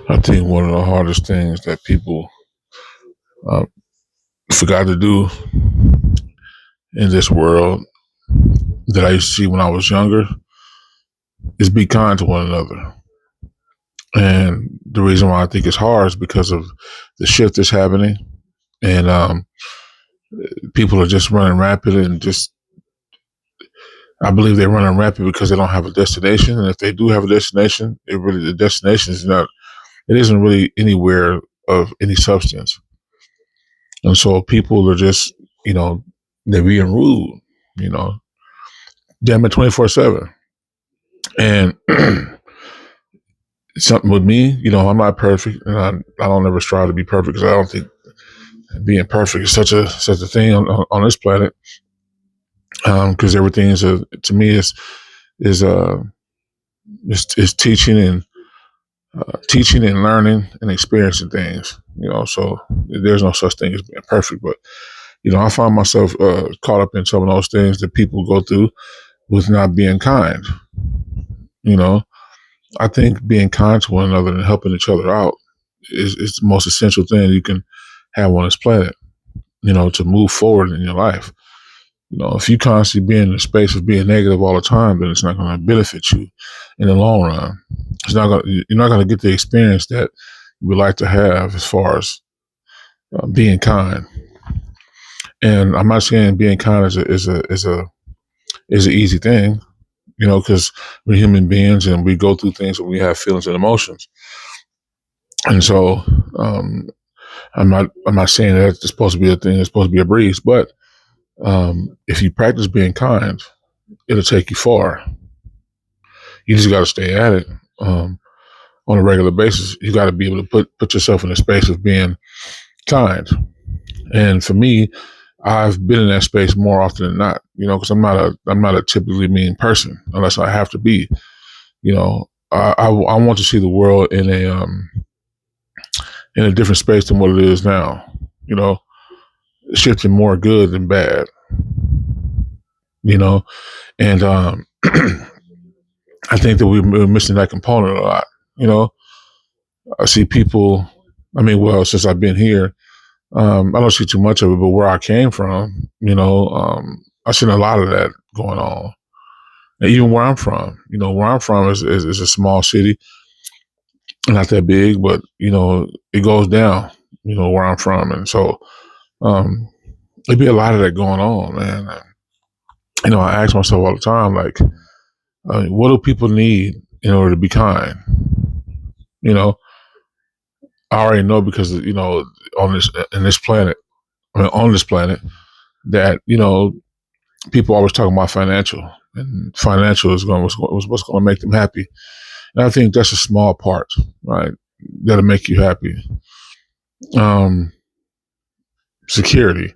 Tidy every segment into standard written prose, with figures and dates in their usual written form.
I think one of the hardest things that people uh, forgot to do in this world that I used to see when I was younger is be kind to one another. And the reason why I think it's hard is because of the shift that's happening, and people are just running rapid, and just I believe they're running rapid because they don't have a destination. And if they do have a destination, the destination is not. It isn't really anywhere of any substance, and so people are just they're being rude, you know, damn it 24/7. And something with me, I'm not perfect, and I don't ever strive to be perfect because I don't think being perfect is such a thing on this planet. Because everything to me is teaching and teaching and learning and experiencing things. So there's no such thing as being perfect, but I find myself caught up in some of those things that people go through with not being kind. You know, I think being kind to one another and helping each other out is the most essential thing you can have on this planet, to move forward in your life. If you constantly be in the space of being negative all the time, then it's not going to benefit you in the long run. You're not going to get the experience that you would like to have as far as being kind. And I'm not saying being kind is an easy thing, because we're human beings and we go through things and we have feelings and emotions. And so, um, I'm not saying that it's supposed to be a thing. It's supposed to be a breeze, but if you practice being kind, it'll take you far. You just got to stay at it on a regular basis. You got to be able to put yourself in a space of being kind. And for me, I've been in that space more often than not. Because I'm not a typically mean person unless I have to be. I want to see the world in a different space than what it is now. You know, shifting more good than bad. You know, and I think that we're missing that component a lot. You know, I see people. I mean, well, since I've been here, I don't see too much of it, but where I came from, I've seen a lot of that going on. And even where I'm from, where I'm from is a small city, not that big, but it goes down, where I'm from, and so um, there'd be a lot of that going on, man. I ask myself all the time, like, what do people need in order to be kind? You know, I already know because on this planet, on this planet, that people always talk about financial, and financial is what's going to make them happy. And I think that's a small part, right? That'll make you happy. Um, Security,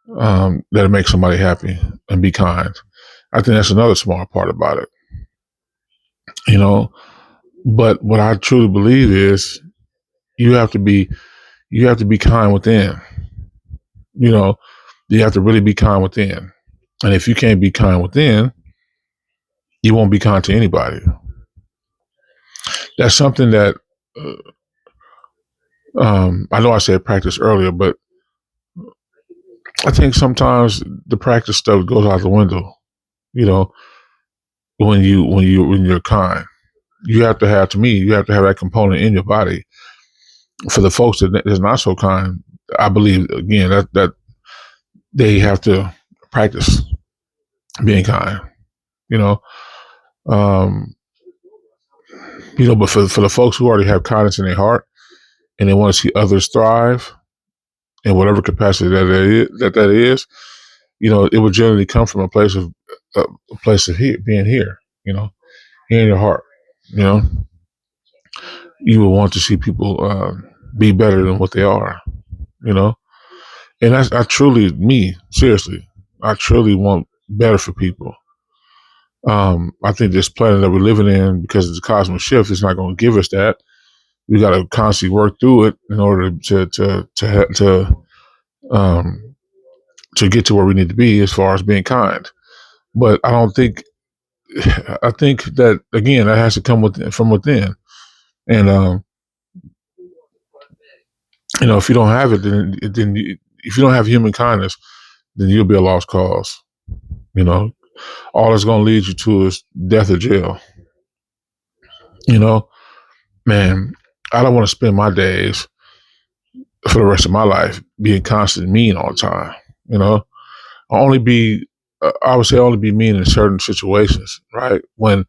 that'll make somebody happy and be kind. I think that's another small part about it, you know. But what I truly believe is you have to be you have to be kind within. You know, you have to really be kind within. And if you can't be kind within, you won't be kind to anybody. That's something that I know I said practice earlier, but I think sometimes the practice stuff goes out the window. You know, when you're kind, you have to have that component in your body. For the folks that is not so kind, I believe again that they have to practice being kind. You know, um, but for the folks who already have kindness in their heart and they want to see others thrive in whatever capacity that is, it would generally come from a place of being here. Here in your heart. You know, you would want to see people be better than what they are. You know, and I truly, me, seriously, I truly want better for people. I think this planet that we're living in, because of the cosmic shift, is not going to give us that. We got to constantly work through it in order um, to get to where we need to be as far as being kind. But I think that again that has to come from within, And if you don't have it, if you don't have human kindness, then you'll be a lost cause. You know, all it's going to lead you to is death or jail. You know, man, I don't want to spend my days for the rest of my life being constantly mean all the time. You know, I'll only be, I would say, only be mean in certain situations, right? When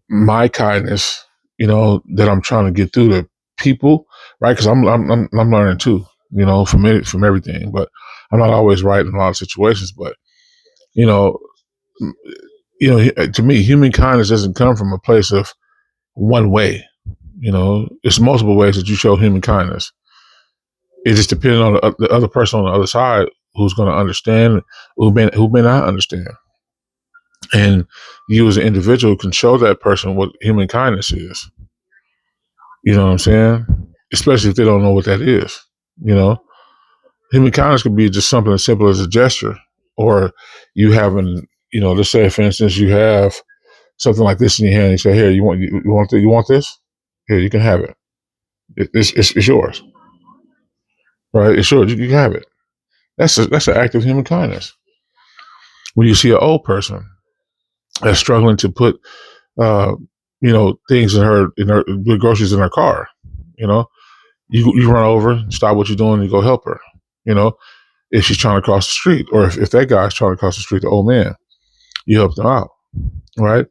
my kindness, that I'm trying to get through to people, right? Because I'm learning too, from everything. But I'm not always right in a lot of situations. But you know, to me, human kindness doesn't come from a place of one way. It's multiple ways that you show human kindness. It just depends on the other person on the other side who's going to understand, who may not understand, and you as an individual can show that person what human kindness is. You know what I'm saying? Especially if they don't know what that is. You know, human kindness could be just something as simple as a gesture, or you having, let's say, for instance, you have something like this in your hand. And you say, "Here, you want this? Here, you can have it. It's yours, right? It's yours. You can have it." That's an act of human kindness. When you see an old person that's struggling to put, uh, things in her groceries in her car, you know, you run over, stop what you're doing, and you go help her. You know, if she's trying to cross the street, or if that guy's trying to cross the street, the old man, you help them out, right?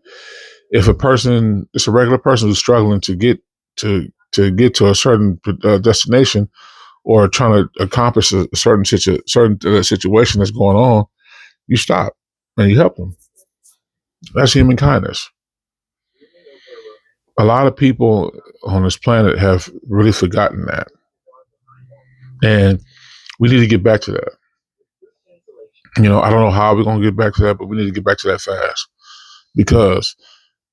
If it's a regular person who's struggling to get to a certain destination, or trying to accomplish a certain situation that's going on, you stop and you help them. That's human kindness. A lot of people on this planet have really forgotten that, and we need to get back to that. I don't know how we're going to get back to that, but we need to get back to that fast, because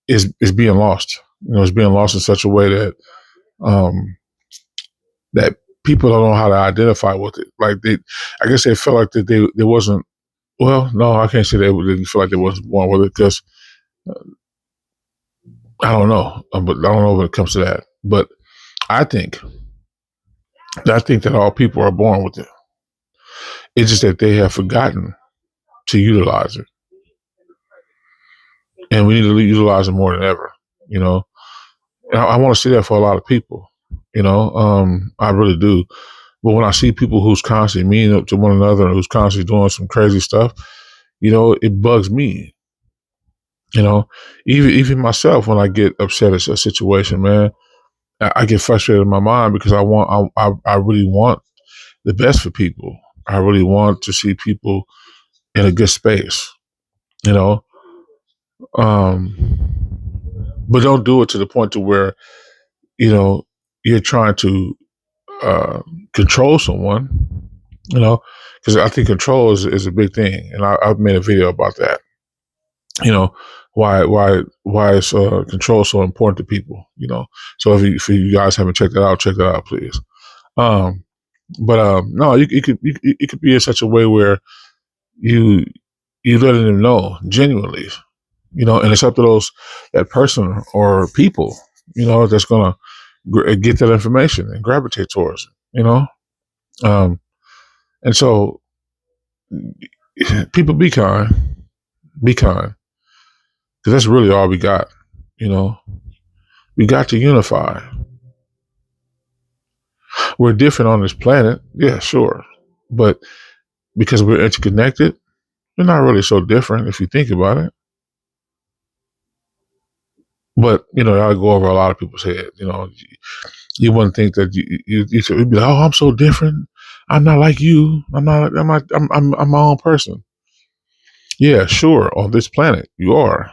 it's being lost. It's being lost in such a way that um, that people don't know how to identify with it. Like I guess they felt like that they wasn't. Well, no, I can't say they didn't feel like they wasn't born with it, because I don't know. But I don't know when it comes to that. But I think that all people are born with it. It's just that they have forgotten to utilize it, and we need to utilize it more than ever. You know, and I want to see that for a lot of people. I really do. But when I see people who's constantly mean to one another, and who's constantly doing some crazy stuff, it bugs me. Even myself, when I get upset at a situation, man, I get frustrated in my mind, because I really want the best for people. I really want to see people in a good space, you know. Um, but don't do it to the point to where you're trying to uh, control someone, because I think control is a big thing, and I've made a video about that. Why is control so important to people? So if you guys haven't checked that out, check that out, please. Um, but no, it could be in such a way where you letting them know genuinely, and it's up to that person or people, that's gonna get that information and gravitate towards it, um, and so people, be kind, because that's really all we got. We got to unify. We're different on this planet, yeah, sure, but because we're interconnected, we're not really so different if you think about it. But I go over a lot of people's head. You wouldn't think that you'd be like, "Oh, I'm so different. I'm not like you. I'm not. I'm my own person." Yeah, sure. On this planet, you are.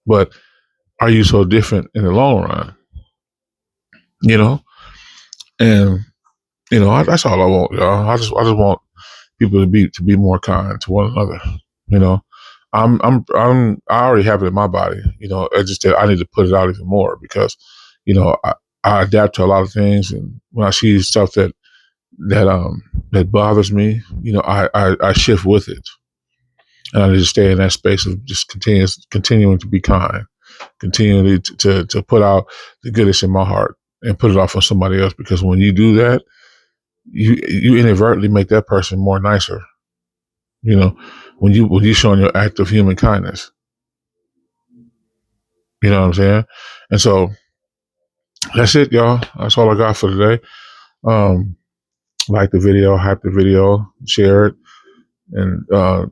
But are you so different in the long run? You know, and that's all I want, y'all. I just want people to be more kind to one another. You know, I already have it in my body. It's just that I need to put it out even more, because I adapt to a lot of things, and when I see stuff that bothers me, I shift with it, and I need to stay in that space of just continuing to be kind. continually to put out the goodness in my heart and put it off on somebody else. Because when you do that, you inadvertently make that person more nicer. You know, when you showing your act of human kindness. You know what I'm saying? And so that's it, y'all. That's all I got for today. Like the video, hype the video, share it. And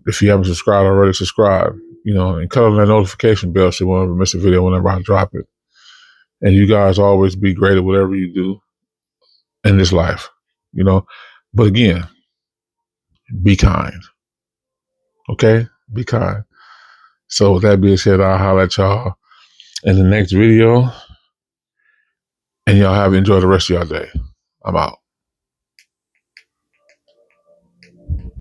if you haven't subscribed already, subscribe. And cut on that notification bell so you won't ever miss a video whenever I drop it. And you guys always be great at whatever you do in this life. But again, be kind. Okay? Be kind. So with that being said, I'll holler at y'all in the next video. And y'all enjoy the rest of y'all day. I'm out.